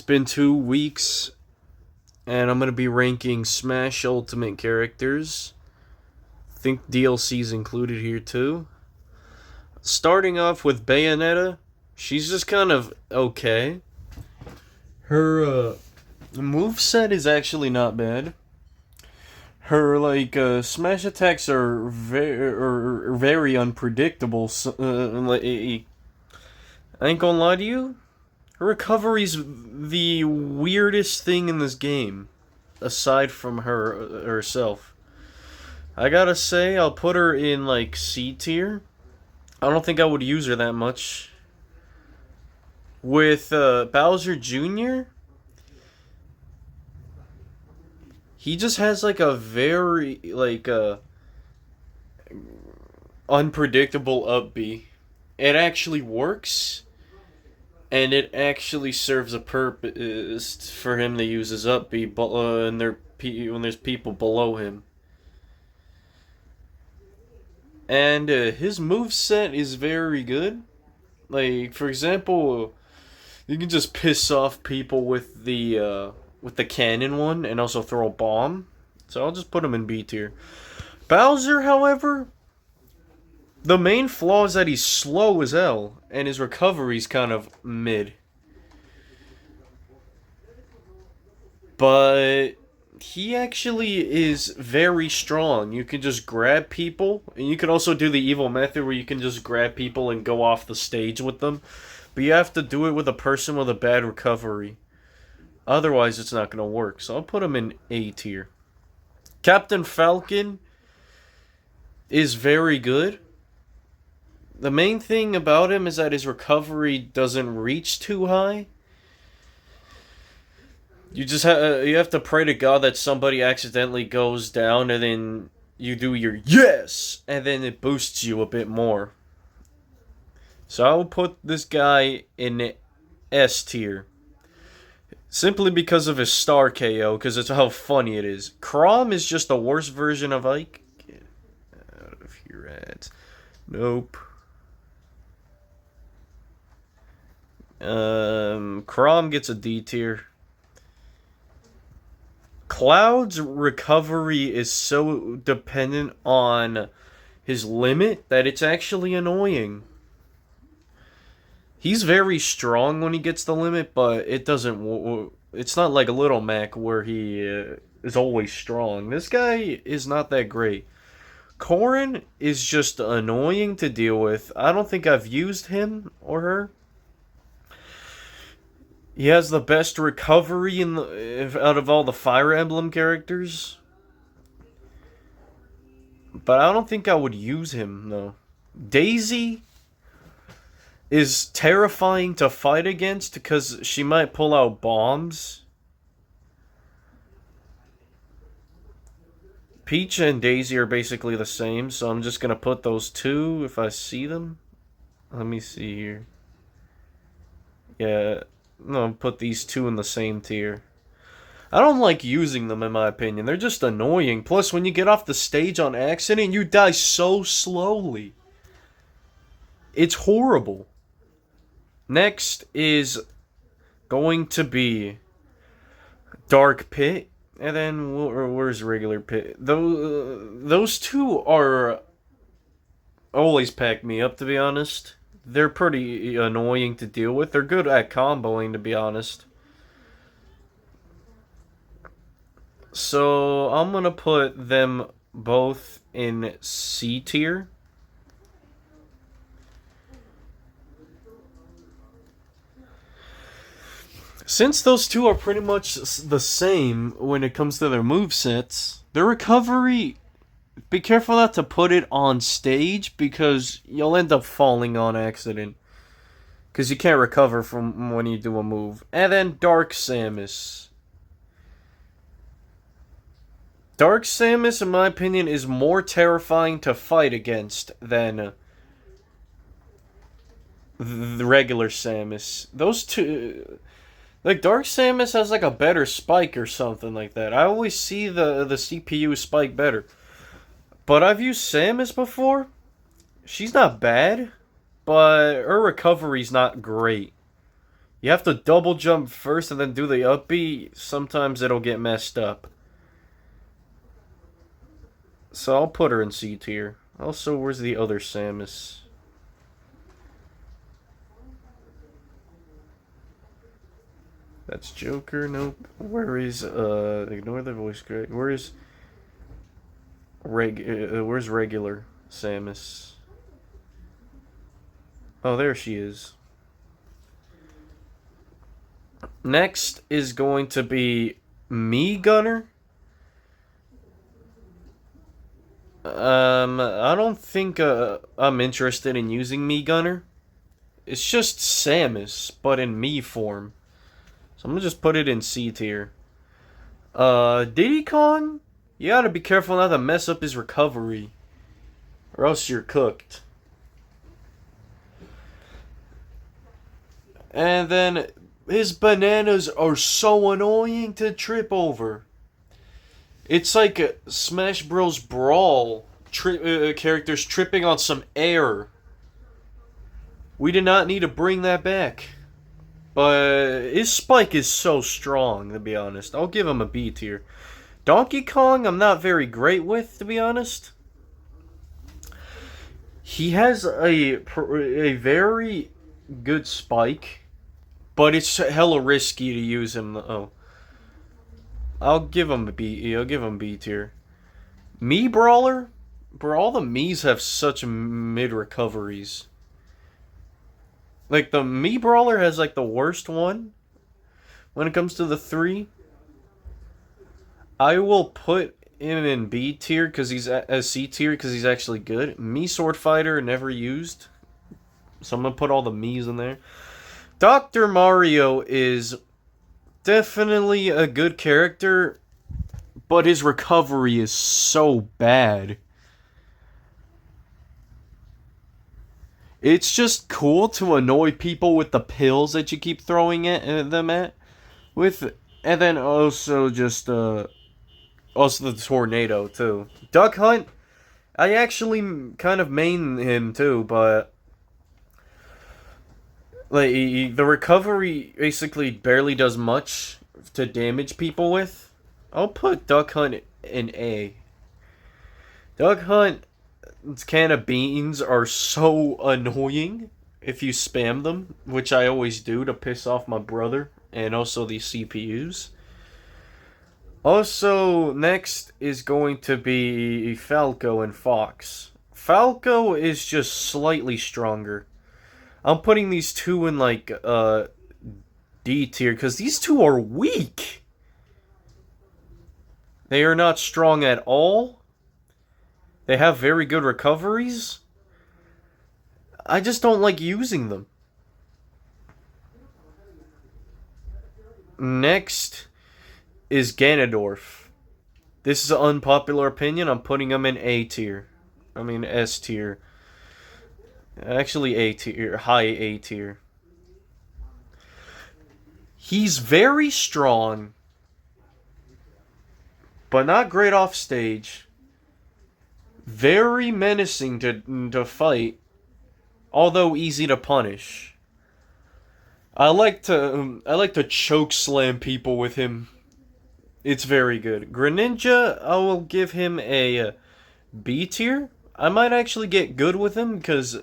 been 2 weeks, and I'm gonna be ranking Smash Ultimate characters. Think DLC's included here too. Starting off with Bayonetta, she's just kind of okay. Her move set is actually not bad. Her smash attacks are very unpredictable. I ain't gonna lie to you. Her recovery's the weirdest thing in this game, aside from herself. I gotta say, I'll put her in C tier. I don't think I would use her that much. With Bowser Jr., he just has a very unpredictable up B. It actually works, and it actually serves a purpose for him to use his up B, when there's people below him. And his move set is very good. For example, you can just piss off people with the cannon one, and also throw a bomb. So I'll just put him in B tier. Bowser, however, the main flaw is that he's slow as hell, and his recovery's kind of mid. But he actually is very strong. You can just grab people, and you can also do the evil method where you can just grab people and go off the stage with them. But you have to do it with a person with a bad recovery. Otherwise, it's not going to work. So I'll put him in A tier. Captain Falcon is very good. The main thing about him is that his recovery doesn't reach too high. You have to pray to God that somebody accidentally goes down, and then you do your yes, and then it boosts you a bit more. So I will put this guy in S tier. Simply because of his star KO, because it's how funny it is. Chrom is just the worst version of Ike. Get out of here, ads. Nope. Chrom gets a D tier. Cloud's recovery is so dependent on his limit that it's actually annoying. He's very strong when he gets the limit, but it doesn't. It's not like a Little Mac where he is always strong. This guy is not that great. Corrin is just annoying to deal with. I don't think I've used him or her. He has the best recovery out of all the Fire Emblem characters. But I don't think I would use him, though. Daisy is terrifying to fight against because she might pull out bombs. Peach and Daisy are basically the same, so I'm just going to put those two if I see them. Let me see here. Yeah. No, put these two in the same tier. I don't like using them, in my opinion. They're just annoying. Plus, when you get off the stage on accident, you die so slowly. It's horrible. Next is going to be Dark Pit. And then, where's Regular Pit? Those two are always pack me up, to be honest. They're pretty annoying to deal with. They're good at comboing, to be honest. So, I'm going to put them both in C tier. Since those two are pretty much the same when it comes to their movesets, their recovery, be careful not to put it on stage because you'll end up falling on accident. Because you can't recover from when you do a move. And then Dark Samus. Dark Samus, in my opinion, is more terrifying to fight against than the regular Samus. Those two... Dark Samus has a better spike or something like that. I always see the CPU spike better. But I've used Samus before. She's not bad, but her recovery's not great. You have to double jump first and then do the up B. Sometimes it'll get messed up. So I'll put her in C tier. Also, where's the other Samus? That's Joker. Nope. Where is ignore the voice crack. Where's where's regular Samus? Oh, there she is. Next is going to be Mii Gunner. I don't think I'm interested in using Mii Gunner. It's just Samus, but in Mii form. So I'm gonna just put it in C tier. Diddy Kong? You gotta be careful not to mess up his recovery. Or else you're cooked. And then his bananas are so annoying to trip over. It's like a Smash Bros. Brawl characters tripping on some air. We did not need to bring that back. But his spike is so strong, to be honest. I'll give him a B tier. Donkey Kong, I'm not very great with, to be honest. He has a very good spike, but it's hella risky to use him. Oh, I'll give him a B. I'll give him B tier. Mii Brawler, bro. All the Mii's have such mid recoveries. Like, the Mii Brawler has, like, the worst one when it comes to the 3. I will put him in B tier because he's as C tier because he's actually good. Mii Sword Fighter never used. So I'm going to put all the Mii's in there. Dr. Mario is definitely a good character, but his recovery is so bad. It's just cool to annoy people with the pills that you keep throwing at them with, and then also just also the tornado too. Duck Hunt, I actually kind of main him too, but like the recovery basically barely does much to damage people with. I'll put Duck Hunt in A. Duck Hunt. Can of beans are so annoying if you spam them, which I always do to piss off my brother and also the CPUs. Also, next is going to be Falco and Fox. Falco is just slightly stronger. I'm putting these two in like D tier because these two are weak. They are not strong at all. They have very good recoveries. I just don't like using them. Next is Ganondorf. This is an unpopular opinion. I'm putting him in A tier. I mean S tier. Actually A tier. High A tier. He's very strong, but not great off stage. Very menacing to fight, although easy to punish. I like to choke slam people with him. It's very good. Greninja, I will give him a B tier. I might actually get good with him because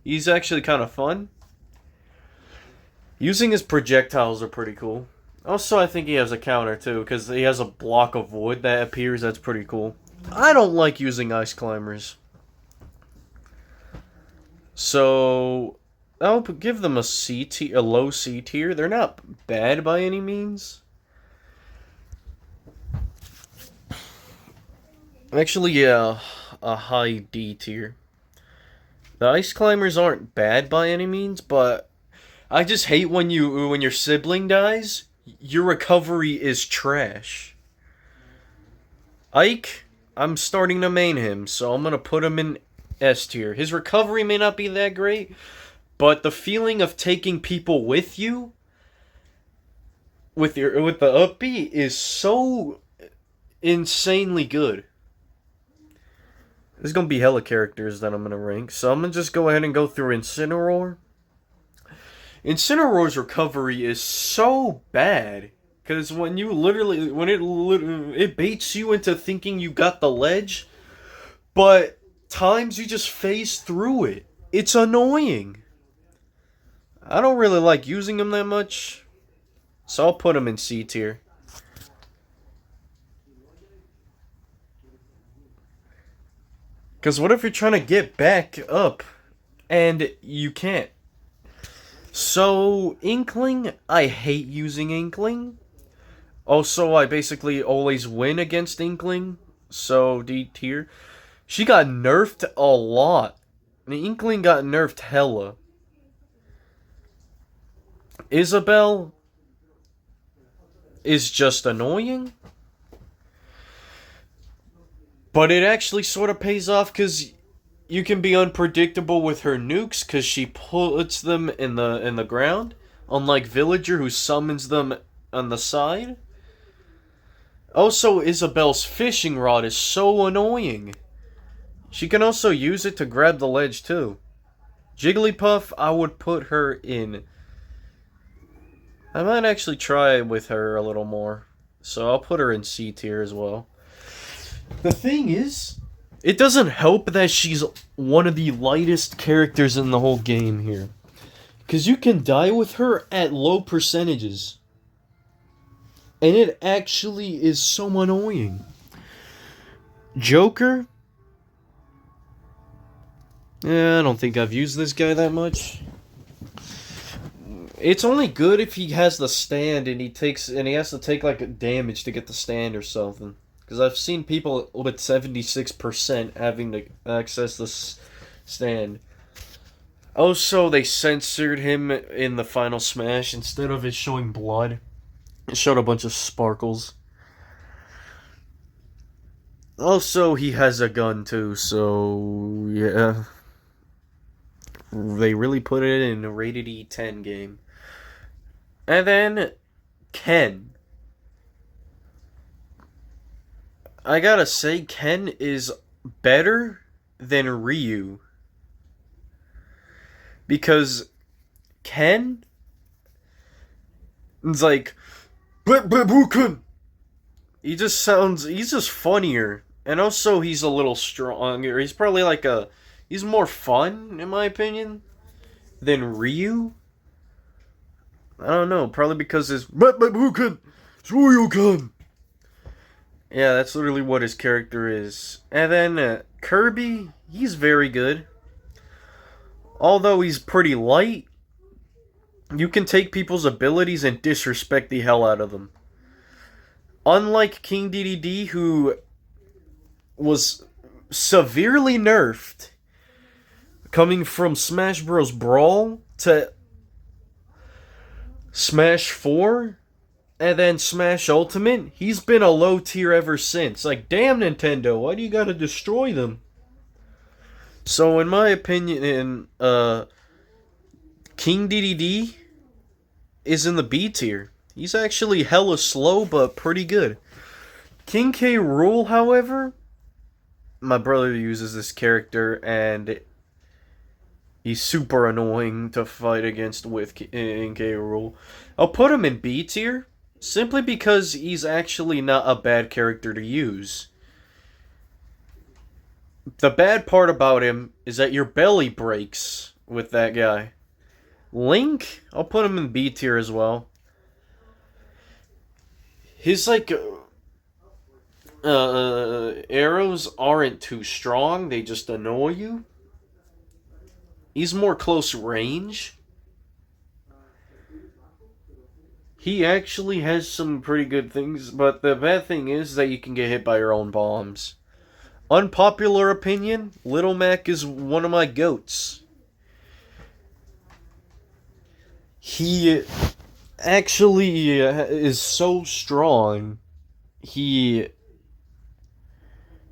he's actually kind of fun. Using his projectiles are pretty cool. Also, I think he has a counter too because he has a block of wood that appears. That's pretty cool. I don't like using ice climbers. So I'll give them a C tier, a low C tier. They're not bad by any means. Actually, yeah, a high D tier. The ice climbers aren't bad by any means, but I just hate when your sibling dies, your recovery is trash. Ike, I'm starting to main him, so I'm gonna put him in S tier. His recovery may not be that great, but the feeling of taking people with you with the up B is so insanely good. There's gonna be hella characters that I'm gonna rank, so I'm gonna just go ahead and go through Incineroar. Incineroar's recovery is so bad. Because when you literally, it baits you into thinking you got the ledge, but times you just phase through it. It's annoying. I don't really like using him that much, so I'll put him in C tier. Because what if you're trying to get back up and you can't? So, Inkling, I hate using Inkling. Also, I basically always win against Inkling, so D tier. She got nerfed a lot. The Inkling got nerfed hella. Isabelle is just annoying. But it actually sort of pays off because you can be unpredictable with her nukes because she puts them in the ground. Unlike Villager who summons them on the side. Also, Isabelle's fishing rod is so annoying. She can also use it to grab the ledge too. Jigglypuff, I would put her in. I might actually try with her a little more. So I'll put her in C tier as well. The thing is, it doesn't help that she's one of the lightest characters in the whole game here. Because you can die with her at low percentages. And it actually is so annoying. Joker? I don't think I've used this guy that much. It's only good if he has the stand and he has to take like a damage to get the stand or something. Because I've seen people with 76% having to access this stand. Also, they censored him in the final smash. Instead of it showing blood, it showed a bunch of sparkles. Also, he has a gun too, so yeah. They really put it in a rated E10 game. And then, Ken. I gotta say, Ken is better than Ryu. Because Ken is like, he's just funnier. And also, he's a little stronger. He's probably like he's more fun, in my opinion, than Ryu. I don't know, probably because his Shoryuken. Yeah, that's literally what his character is. And then Kirby, he's very good. Although he's pretty light, you can take people's abilities and disrespect the hell out of them. Unlike King Dedede, who was severely nerfed, coming from Smash Bros. Brawl to Smash 4, and then Smash Ultimate, he's been a low tier ever since. Like, damn Nintendo, why do you gotta destroy them? So, in my opinion, King Dedede is in the B tier. He's actually hella slow, but pretty good. King K. Rool, however, my brother uses this character, and he's super annoying to fight against with King K. Rool. I'll put him in B tier, simply because he's actually not a bad character to use. The bad part about him is that your belly breaks with that guy. Link, I'll put him in B tier as well. His, arrows aren't too strong, they just annoy you. He's more close range. He actually has some pretty good things, but the bad thing is that you can get hit by your own bombs. Unpopular opinion, Little Mac is one of my goats. He actually is so strong. It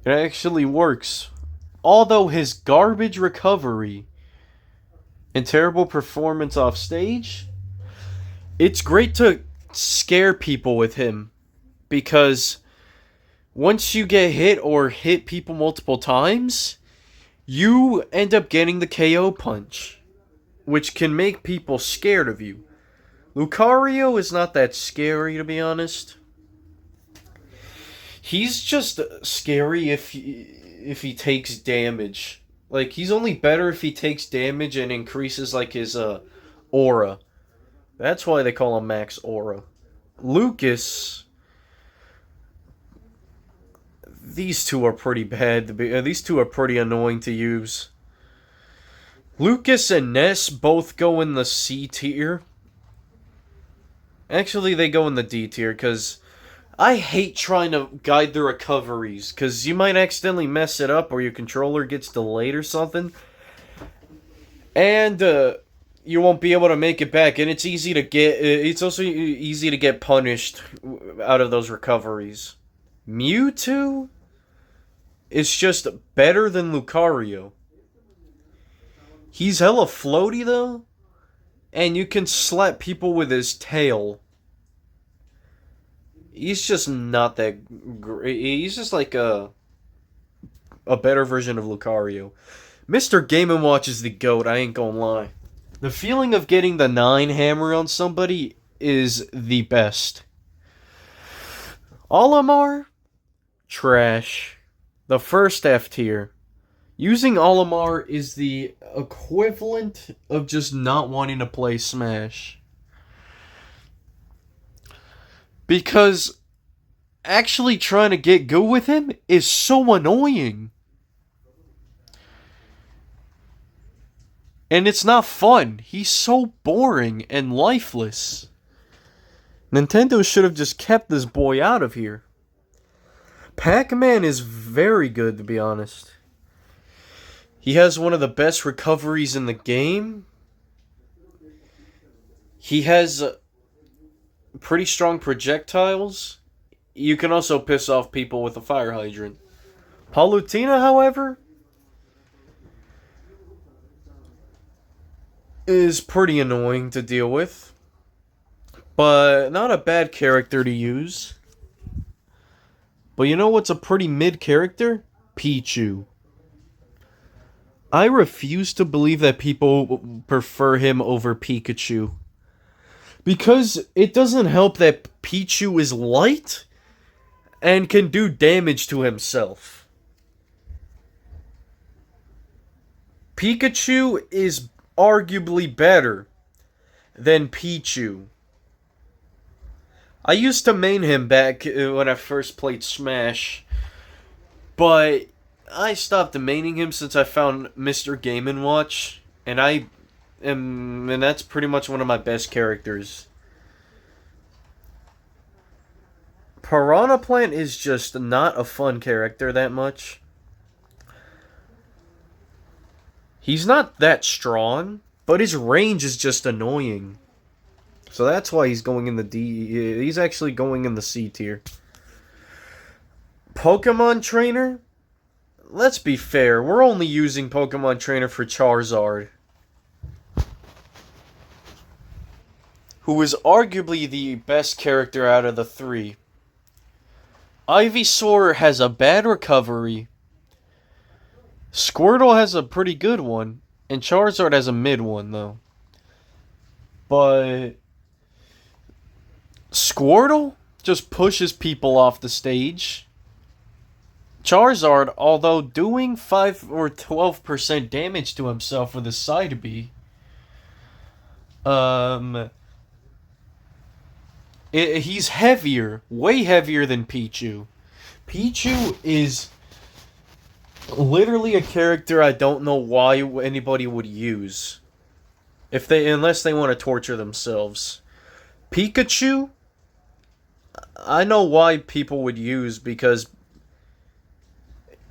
actually works. Although his garbage recovery and terrible performance off stage, it's great to scare people with him. Because once you get hit or hit people multiple times, you end up getting the KO punch. which can make people scared of you. Lucario is not that scary, to be honest. He's just scary if he takes damage. Like, he's only better if he takes damage and increases, like, his aura. That's why they call him Max Aura. Lucas, these two are pretty bad. These two are pretty annoying to use. Lucas and Ness both go in the C tier. Actually, they go in the D tier, because I hate trying to guide the recoveries, because you might accidentally mess it up, or your controller gets delayed or something. And, you won't be able to make it back, and it's easy to get. It's also easy to get punished out of those recoveries. Mewtwo is just better than Lucario. He's hella floaty though, and you can slap people with his tail. He's just not that great. He's just like a better version of Lucario. Mr. Game & Watch is the GOAT, I ain't gonna lie. The feeling of getting the 9 hammer on somebody is the best. Olimar? Trash. The first F tier. Using Olimar is the equivalent of just not wanting to play Smash. Because actually trying to get good with him is so annoying. And it's not fun. He's so boring and lifeless. Nintendo should have just kept this boy out of here. Pac-Man is very good, to be honest. He has one of the best recoveries in the game. He has pretty strong projectiles. You can also piss off people with a fire hydrant. Palutena, however, is pretty annoying to deal with, but not a bad character to use. But you know what's a pretty mid character? Pichu. I refuse to believe that people prefer him over Pikachu. Because it doesn't help that Pichu is light and can do damage to himself. Pikachu is arguably better than Pichu. I used to main him back when I first played Smash, but I stopped maining him since I found Mr. Game & Watch, and that's pretty much one of my best characters. Piranha Plant is just not a fun character that much. He's not that strong, but his range is just annoying. So that's why he's going in the D. He's actually going in the C tier. Pokemon Trainer? Let's be fair, we're only using Pokemon Trainer for Charizard, who is arguably the best character out of the three. Ivysaur has a bad recovery. Squirtle has a pretty good one, and Charizard has a mid one, though. But Squirtle just pushes people off the stage. Charizard, although doing 5 or 12% damage to himself with his side B, he's heavier, way heavier than Pichu. Pichu is literally a character I don't know why anybody would use, unless they want to torture themselves. Pikachu, I know why people would use, because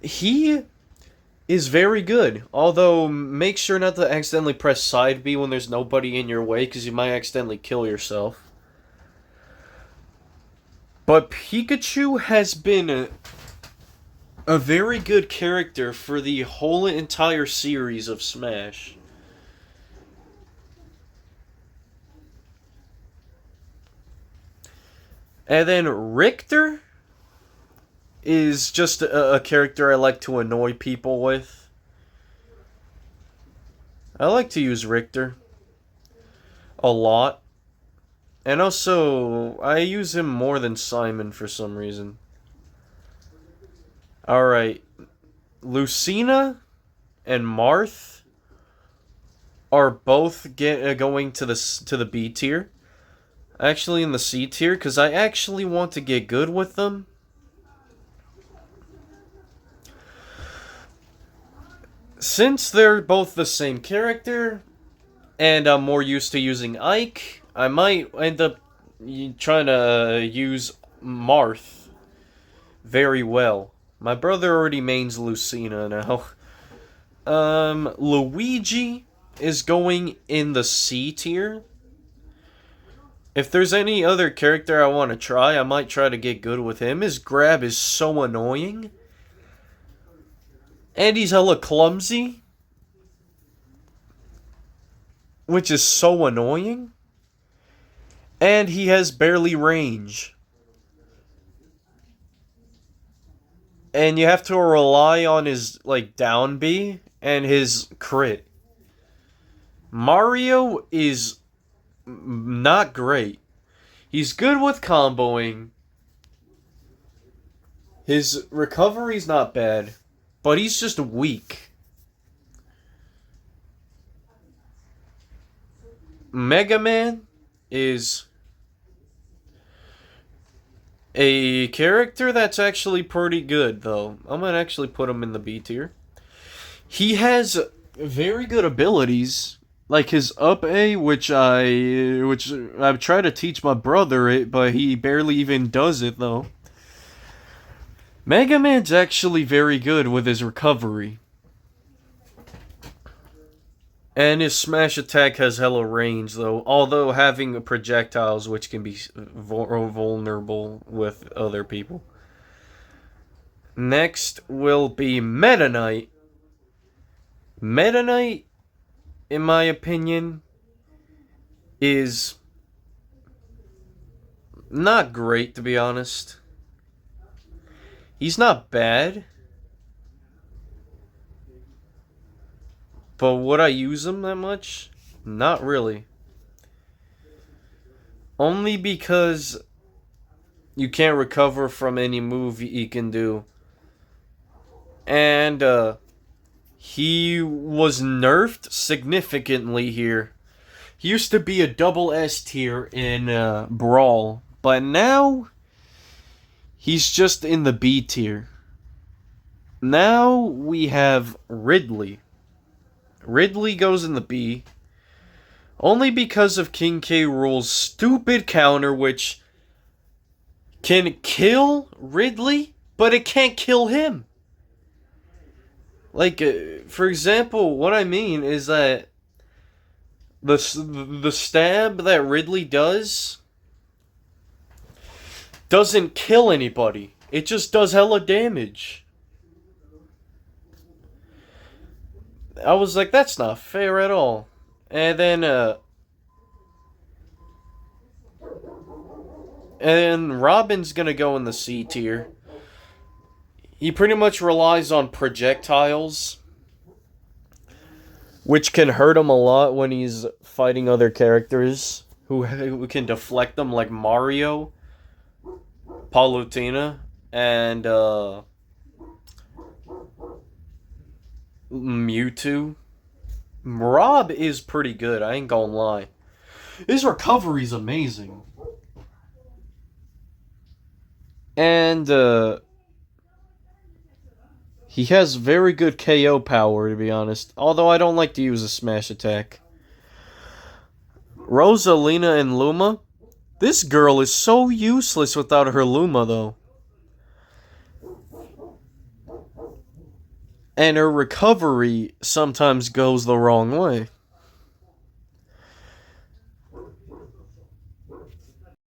he is very good. Although, make sure not to accidentally press side B when there's nobody in your way, because you might accidentally kill yourself. But Pikachu has been a very good character for the whole entire series of Smash. And then Richter is just a character I like to annoy people with. I like to use Richter. a lot. And also, I use him more than Simon for some reason. Alright. Lucina and Marth are both going to the B tier. Actually in the C tier, because I actually want to get good with them. Since they're both the same character, and I'm more used to using Ike, I might end up trying to use Marth very well. My brother already mains Lucina now. Luigi is going in the C tier. If there's any other character I want to try, I might try to get good with him. His grab is so annoying. And he's hella clumsy. Which is so annoying. And he has barely range. And you have to rely on his, like, down B and his crit. Mario is not great. He's good with comboing. His recovery's not bad. But he's just weak. Mega Man is a character that's actually pretty good, though. I'm gonna actually put him in the B tier. He has very good abilities, like his up A, which I've tried to teach my brother it, but he barely even does it, though. Mega Man's actually very good with his recovery. And his smash attack has hella range, though. Although having projectiles, which can be vulnerable with other people. Next will be Meta Knight. Meta Knight, in my opinion, is not great, to be honest. He's not bad. But would I use him that much? Not really. Only because you can't recover from any move he can do. And he was nerfed significantly here. He used to be a double S tier in Brawl. But now he's just in the B tier. Now we have Ridley. Ridley goes in the B. Only because of King K. Rool's stupid counter, which can kill Ridley, but it can't kill him. Like, for example, what I mean is that the stab that Ridley doesn't kill anybody. It just does hella damage. I was like, that's not fair at all. And then Robin's gonna go in the C tier. He pretty much relies on projectiles, which can hurt him a lot when he's fighting other characters who can deflect them, like Mario, Palutena, and Mewtwo. Rob is pretty good, I ain't gonna lie. His recovery's amazing. And he has very good KO power, to be honest. Although I don't like to use a smash attack. Rosalina and Luma. This girl is so useless without her Luma, though. And her recovery sometimes goes the wrong way.